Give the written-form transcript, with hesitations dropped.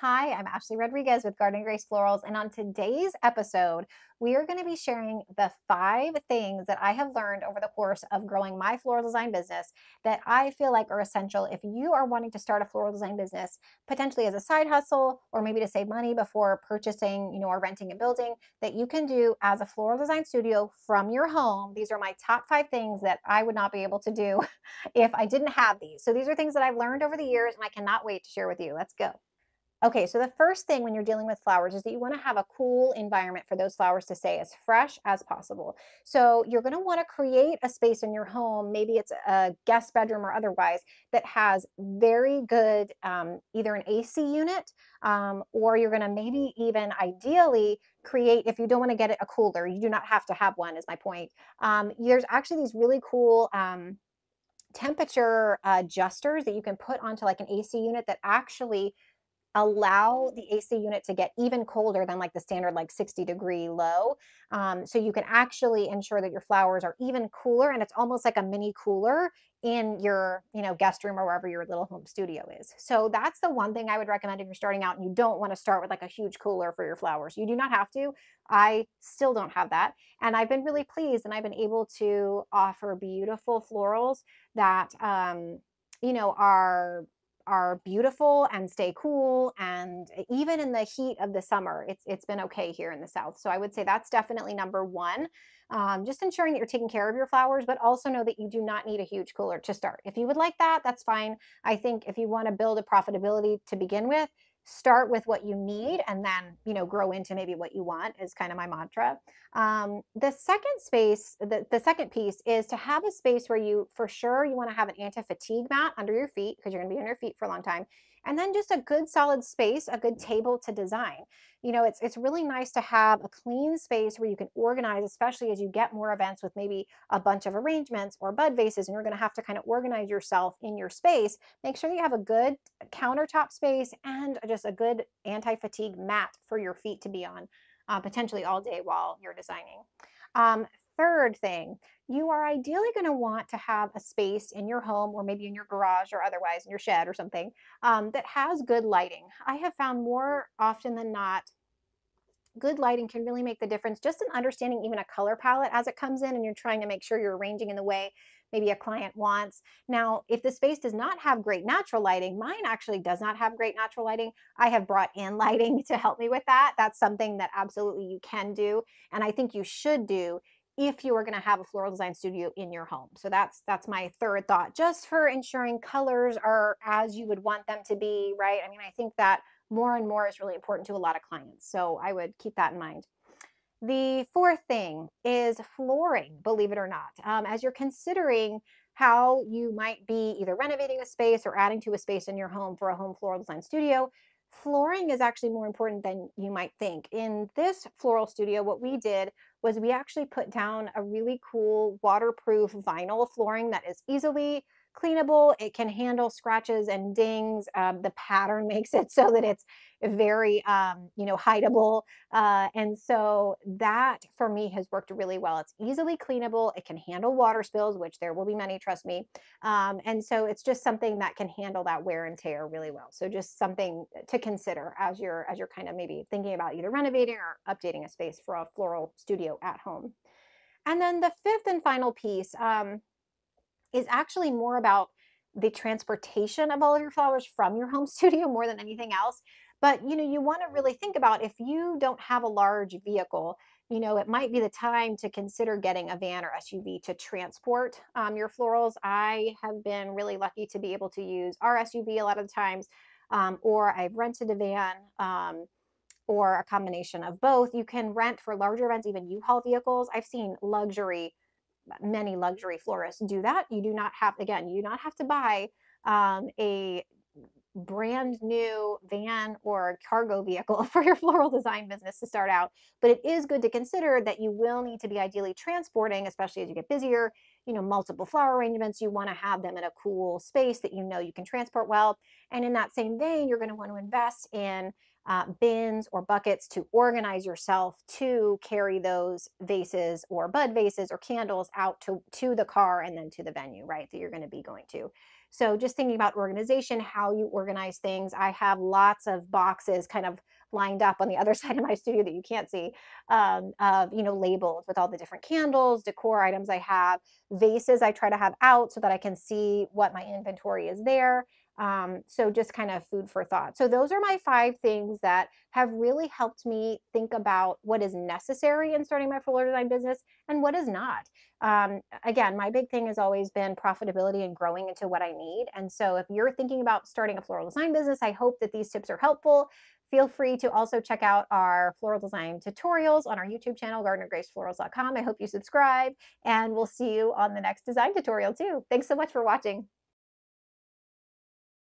Hi, I'm Ashley Rodriguez with Garden Grace Florals, and on today's episode, we are going to be sharing the 5 things that I have learned over the course of growing my floral design business that I feel like are essential if you are wanting to start a floral design business, potentially as a side hustle or maybe to save money before purchasing, or renting a building that you can do as a floral design studio from your home. These are my top 5 things that I would not be able to do if I didn't have these. So these are things that I've learned over the years, and I cannot wait to share with you. Let's go. Okay, so the first thing when you're dealing with flowers is that you want to have a cool environment for those flowers to stay as fresh as possible. So you're going to want to create a space in your home, maybe it's a guest bedroom or otherwise, that has very good either an AC unit, or you're going to maybe even ideally create, if you don't want to get it a cooler, you do not have to have one, is my point. There's actually these really cool temperature adjusters that you can put onto like an AC unit that actually allow the AC unit to get even colder than like the standard like 60-degree low. So you can actually ensure that your flowers are even cooler, and it's almost like a mini cooler in your guest room or wherever your little home studio is. So that's the one thing I would recommend if you're starting out and you don't want to start with like a huge cooler for your flowers. You do not have to. I still don't have that, and I've been really pleased, and I've been able to offer beautiful florals that are beautiful and stay cool, and even in the heat of the summer it's been okay here in the South. So I would say that's definitely number one. Just ensuring that you're taking care of your flowers, but also know that you do not need a huge cooler to start. If you would like that, that's fine. I think if you want to build a profitability to begin with, start with what you need and then grow into maybe what you want, is kind of my mantra. The second space, the second piece is to have a space where you, for sure, you want to have an anti-fatigue mat under your feet because you're going to be on your feet for a long time. And then just a good solid space, a good table to design. It's really nice to have a clean space where you can organize, especially as you get more events with maybe a bunch of arrangements or bud vases, and you're going to have to kind of organize yourself in your space. Make sure that you have a good countertop space and just a good anti-fatigue mat for your feet to be on, potentially all day while you're designing. Third thing, you are ideally going to want to have a space in your home or maybe in your garage or otherwise in your shed or something, that has good lighting. I have found more often than not, good lighting can really make the difference, just in understanding even a color palette as it comes in and you're trying to make sure you're arranging in the way maybe a client wants. Now, if the space does not have great natural lighting, mine actually does not have great natural lighting. I have brought in lighting to help me with that. That's something that absolutely you can do, and I think you should do if you are going to have a floral design studio in your home. So that's my third thought, just for ensuring colors are as you would want them to be, right? I mean, I think that more and more is really important to a lot of clients. So I would keep that in mind. The fourth thing is flooring, believe it or not. As you're considering how you might be either renovating a space or adding to a space in your home for a home floral design studio, flooring is actually more important than you might think. In this floral studio, what we did was we actually put down a really cool waterproof vinyl flooring that is easily cleanable. It can handle scratches and dings. The pattern makes it so that it's very, hideable. And so that for me has worked really well. It's easily cleanable. It can handle water spills, which there will be many, trust me. And so it's just something that can handle that wear and tear really well. So just something to consider as you're kind of maybe thinking about either renovating or updating a space for a floral studio at home. And then the fifth and final piece, is actually more about the transportation of all of your flowers from your home studio more than anything else. But you want to really think about, if you don't have a large vehicle, it might be the time to consider getting a van or SUV to transport your florals. I have been really lucky to be able to use our SUV a lot of the times, or I've rented a van. Or a combination of both. You can rent for larger events, even U-Haul vehicles. I've seen many luxury florists do that. You do not have, again, you do not have to buy a brand new van or cargo vehicle for your floral design business to start out. But it is good to consider that you will need to be ideally transporting, especially as you get busier, multiple flower arrangements. You want to have them in a cool space that you can transport well. And in that same vein, you're going to want to invest in bins or buckets to organize yourself to carry those vases or bud vases or candles out to the car and then to the venue, right, that you're going to be going to. So just thinking about organization, how you organize things. I have lots of boxes kind of lined up on the other side of my studio that you can't see, of, labeled with all the different candles, decor items I have, vases I try to have out so that I can see what my inventory is there. So just kind of food for thought. So those are my 5 things that have really helped me think about what is necessary in starting my floral design business and what is not. Again, my big thing has always been profitability and growing into what I need. And so if you're thinking about starting a floral design business, I hope that these tips are helpful. Feel free to also check out our floral design tutorials on our YouTube channel, gardenergraceflorals.com. I hope you subscribe, and we'll see you on the next design tutorial too. Thanks so much for watching.